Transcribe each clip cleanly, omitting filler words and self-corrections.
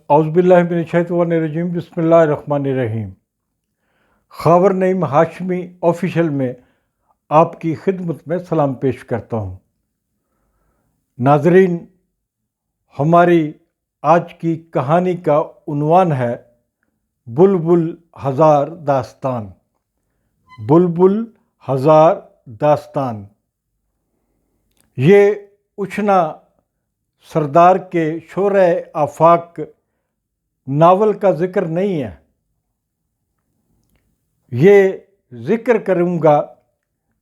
اعوذ باللہ من الشیطان الرجیم، بسم اللہ الرحمن الرحیم۔ خاور نعیم ہاشمی آفیشل میں آپ کی خدمت میں سلام پیش کرتا ہوں۔ ناظرین، ہماری آج کی کہانی کا عنوان ہے بلبل ہزار داستان۔ بلبل ہزار داستان۔ یہ اچھنا سردار کے شورۂ آفاق ناول کا ذکر نہیں ہے۔ یہ ذکر کروں گا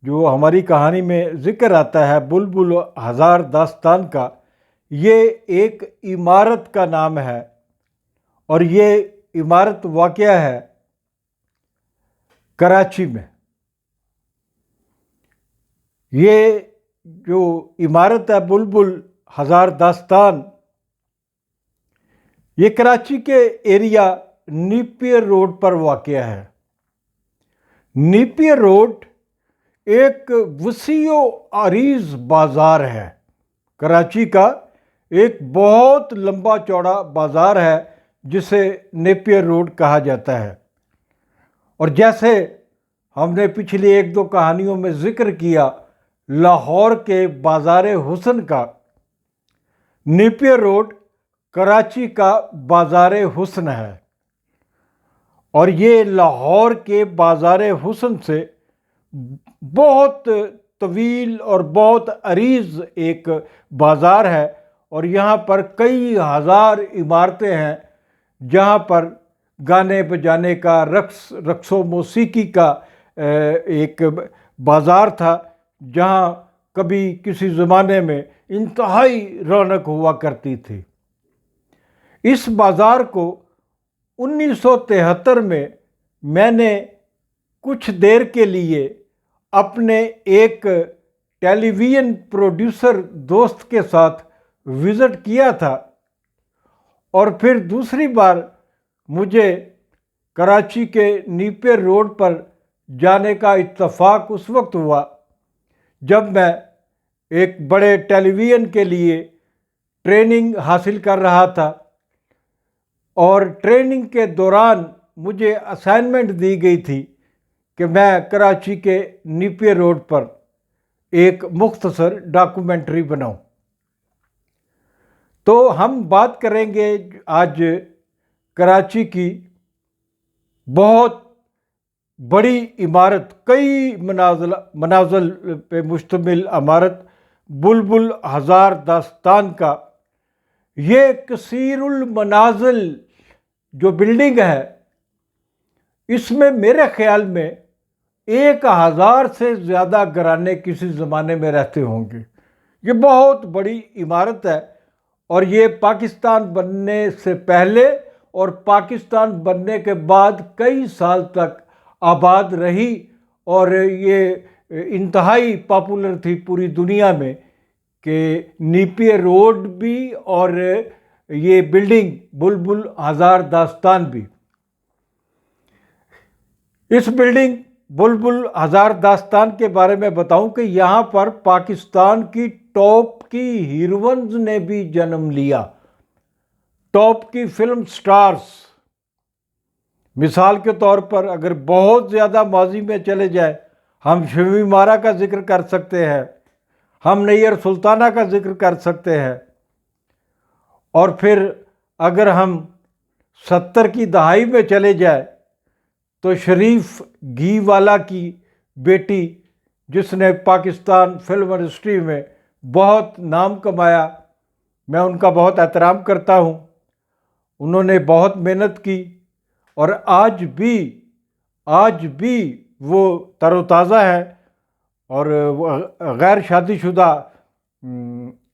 جو ہماری کہانی میں ذکر آتا ہے بلبل ہزار داستان کا، یہ ایک عمارت کا نام ہے، اور یہ عمارت واقع ہے کراچی میں۔ یہ جو عمارت ہے بلبل ہزار داستان، یہ کراچی کے ایریا نیپیر روڈ پر واقع ہے۔ نیپیر روڈ ایک وسیع و عریض بازار ہے۔ کراچی کا ایک بہت لمبا چوڑا بازار ہے جسے نیپیر روڈ کہا جاتا ہے، اور جیسے ہم نے پچھلی ایک دو کہانیوں میں ذکر کیا لاہور کے بازار حسن کا، نیپیر روڈ کراچی کا بازار حسن ہے، اور یہ لاہور کے بازار حسن سے بہت طویل اور بہت عریض ایک بازار ہے، اور یہاں پر کئی ہزار عمارتیں ہیں جہاں پر گانے بجانے کا، رقص و موسیقی کا ایک بازار تھا، جہاں کبھی کسی زمانے میں انتہائی رونق ہوا کرتی تھی۔ اس بازار کو 1973 میں نے کچھ دیر کے لیے اپنے ایک ٹیلی ویژن پروڈیوسر دوست کے ساتھ وزٹ کیا تھا، اور پھر دوسری بار مجھے کراچی کے نیپیر روڈ پر جانے کا اتفاق اس وقت ہوا جب میں ایک بڑے ٹیلی ویژن کے لیے ٹریننگ حاصل کر رہا تھا، اور ٹریننگ کے دوران مجھے اسائنمنٹ دی گئی تھی کہ میں کراچی کے نیپیر روڈ پر ایک مختصر ڈاکومنٹری بناؤں۔ تو ہم بات کریں گے آج کراچی کی بہت بڑی عمارت، کئی منازل پہ مشتمل عمارت بلبل ہزار داستان کا۔ یہ کثیر المنازل جو بلڈنگ ہے، اس میں میرے خیال میں 1000 سے زیادہ گھرانے کسی زمانے میں رہتے ہوں گے۔ یہ بہت بڑی عمارت ہے، اور یہ پاکستان بننے سے پہلے اور پاکستان بننے کے بعد کئی سال تک آباد رہی، اور یہ انتہائی پاپولر تھی پوری دنیا میں کہ نیپیر روڈ بھی اور یہ بلڈنگ بلبل ہزار داستان بھی۔ اس بلڈنگ بلبل ہزار داستان کے بارے میں بتاؤں کہ یہاں پر پاکستان کی ٹاپ کی ہیروئنز نے بھی جنم لیا، ٹاپ کی فلم سٹارز۔ مثال کے طور پر اگر بہت زیادہ ماضی میں چلے جائیں، ہم شمیم آرا کا ذکر کر سکتے ہیں، ہم نیر سلطانہ کا ذکر کر سکتے ہیں، اور پھر اگر ہم 70 کی دہائی میں چلے جائیں تو شریف گھی والا کی بیٹی، جس نے پاکستان فلم انڈسٹری میں بہت نام کمایا، میں ان کا بہت احترام کرتا ہوں۔ انہوں نے بہت محنت کی، اور آج بھی وہ تر و تازہ ہے، اور غیر شادی شدہ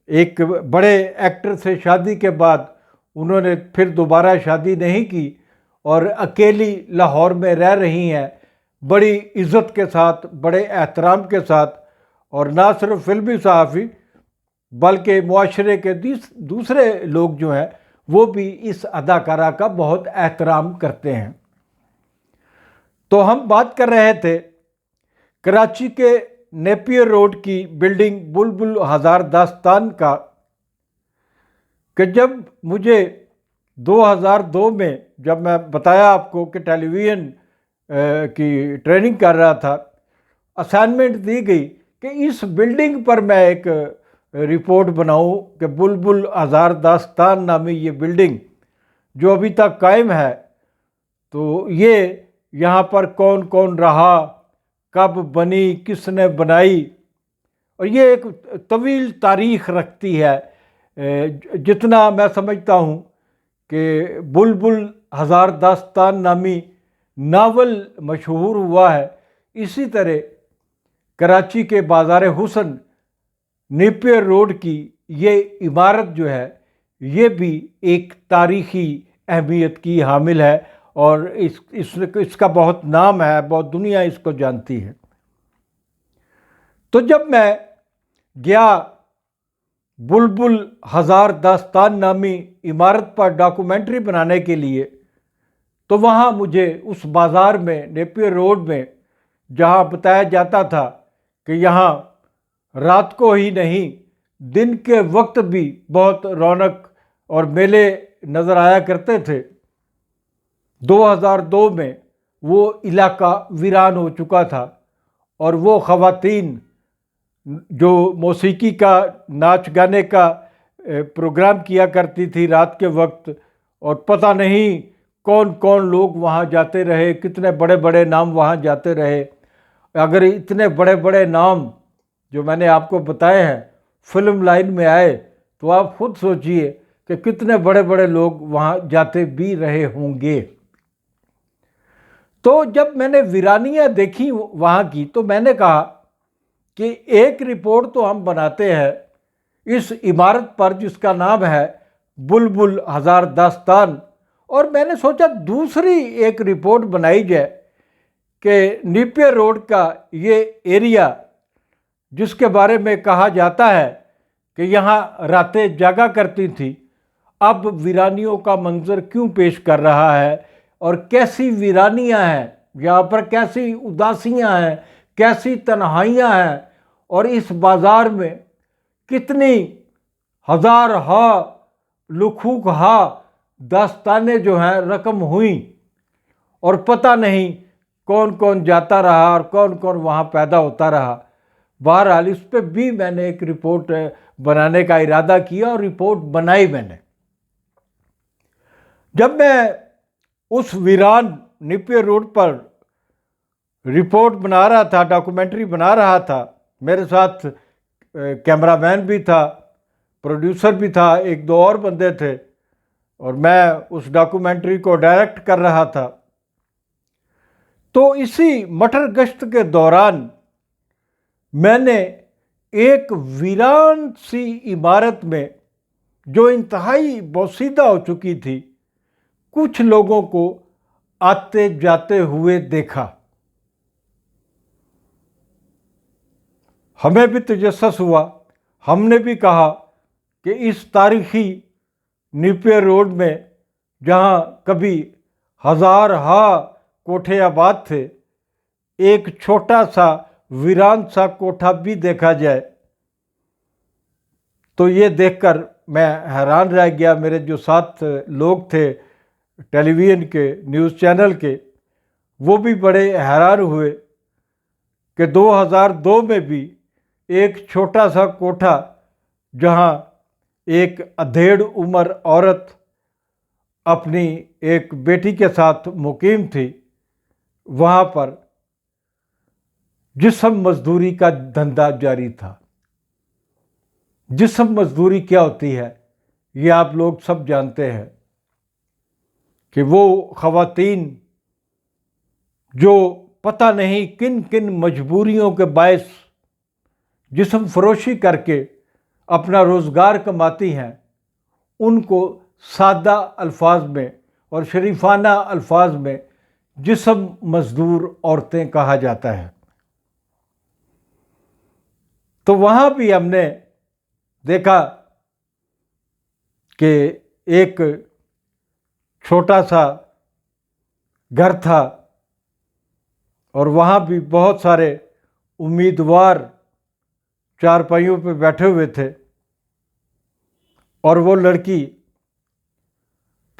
ایک بڑے ایکٹر سے شادی کے بعد انہوں نے پھر دوبارہ شادی نہیں کی، اور اکیلی لاہور میں رہ رہی ہیں، بڑی عزت کے ساتھ، بڑے احترام کے ساتھ، اور نہ صرف فلمی صحافی بلکہ معاشرے کے دوسرے لوگ جو ہیں وہ بھی اس اداکارہ کا بہت احترام کرتے ہیں۔ تو ہم بات کر رہے تھے کراچی کے نیپیر روڈ کی بلڈنگ بلبل ہزار داستان کا، کہ جب مجھے 2002 میں جب میں بتایا آپ کو کہ ٹیلی ویژن کی ٹریننگ کر رہا تھا، اسائنمنٹ دی گئی کہ اس بلڈنگ پر میں ایک رپورٹ بناؤں کہ بلبل ہزار داستان نامی یہ بلڈنگ جو ابھی تک قائم ہے، تو یہ یہاں پر کون کون رہا، کب بنی، کس نے بنائی، اور یہ ایک طویل تاریخ رکھتی ہے۔ جتنا میں سمجھتا ہوں کہ بلبل ہزار داستان نامی ناول مشہور ہوا ہے، اسی طرح کراچی کے بازار حسن نیپیر روڈ کی یہ عمارت جو ہے یہ بھی ایک تاریخی اہمیت کی حامل ہے، اور اس کا بہت نام ہے، بہت دنیا اس کو جانتی ہے۔ تو جب میں گیا بلبل ہزار داستان نامی عمارت پر ڈاکومنٹری بنانے کے لیے، تو وہاں مجھے اس بازار میں نیپیر روڈ میں جہاں بتایا جاتا تھا کہ یہاں رات کو ہی نہیں دن کے وقت بھی بہت رونق اور میلے نظر آیا کرتے تھے، 2002 میں وہ علاقہ ویران ہو چکا تھا، اور وہ خواتین جو موسیقی کا، ناچ گانے کا پروگرام کیا کرتی تھی رات کے وقت، اور پتہ نہیں کون کون لوگ وہاں جاتے رہے، کتنے بڑے بڑے نام وہاں جاتے رہے۔ اگر اتنے بڑے بڑے نام جو میں نے آپ کو بتائے ہیں فلم لائن میں آئے تو آپ خود سوچئے کہ کتنے بڑے بڑے لوگ وہاں جاتے بھی رہے ہوں گے۔ تو جب میں نے ویرانیاں دیکھی وہاں کی، تو میں نے کہا کہ ایک رپورٹ تو ہم بناتے ہیں اس عمارت پر جس کا نام ہے بلبل ہزار داستان، اور میں نے سوچا دوسری ایک رپورٹ بنائی جائے کہ نیپیر روڈ کا یہ ایریا جس کے بارے میں کہا جاتا ہے کہ یہاں راتیں جاگا کرتی تھی، اب ویرانیوں کا منظر کیوں پیش کر رہا ہے، اور کیسی ویرانیاں ہیں یہاں پر، کیسی اداسیاں ہیں، کیسی تنہائیاں ہیں، اور اس بازار میں کتنی ہزار ہا لکھوک ہا داستانیں جو ہیں رقم ہوئیں، اور پتہ نہیں کون کون جاتا رہا اور کون کون وہاں پیدا ہوتا رہا۔ بہرحال اس پہ بھی میں نے ایک رپورٹ بنانے کا ارادہ کیا، اور رپورٹ بنائی میں نے۔ جب میں اس ویران نیپیر روڈ پر رپورٹ بنا رہا تھا، ڈاکومنٹری بنا رہا تھا، میرے ساتھ کیمرہ مین بھی تھا، پروڈیوسر بھی تھا، ایک دو اور بندے تھے، اور میں اس ڈاکومنٹری کو ڈائریکٹ کر رہا تھا۔ تو اسی مٹر گشت کے دوران میں نے ایک ویران سی عمارت میں جو انتہائی بوسیدہ ہو چکی تھی، کچھ لوگوں کو آتے جاتے ہوئے دیکھا۔ ہمیں بھی تجسس ہوا، ہم نے بھی کہا کہ اس تاریخی نیپیر روڈ میں جہاں کبھی ہزار ہا کوٹھے آباد تھے، ایک چھوٹا سا ویران سا کوٹھا بھی دیکھا جائے۔ تو یہ دیکھ کر میں حیران رہ گیا، میرے جو ساتھ لوگ تھے ٹیلی ویژن کے، نیوز چینل کے، وہ بھی بڑے حیران ہوئے کہ 2002 میں بھی ایک چھوٹا سا کوٹھا جہاں ایک ادھیڑ عمر عورت اپنی ایک بیٹی کے ساتھ مقیم تھی، وہاں پر جسم مزدوری کا دھندا جاری تھا۔ جسم مزدوری کیا ہوتی ہے یہ آپ لوگ سب جانتے ہیں کہ وہ خواتین جو پتہ نہیں کن کن مجبوریوں کے باعث جسم فروشی کر کے اپنا روزگار کماتی ہیں، ان کو سادہ الفاظ میں اور شریفانہ الفاظ میں جسم مزدور عورتیں کہا جاتا ہے۔ تو وہاں بھی ہم نے دیکھا کہ ایک چھوٹا سا گھر تھا، اور وہاں بھی بہت سارے امیدوار چارپائیوں پہ بیٹھے ہوئے تھے، اور وہ لڑکی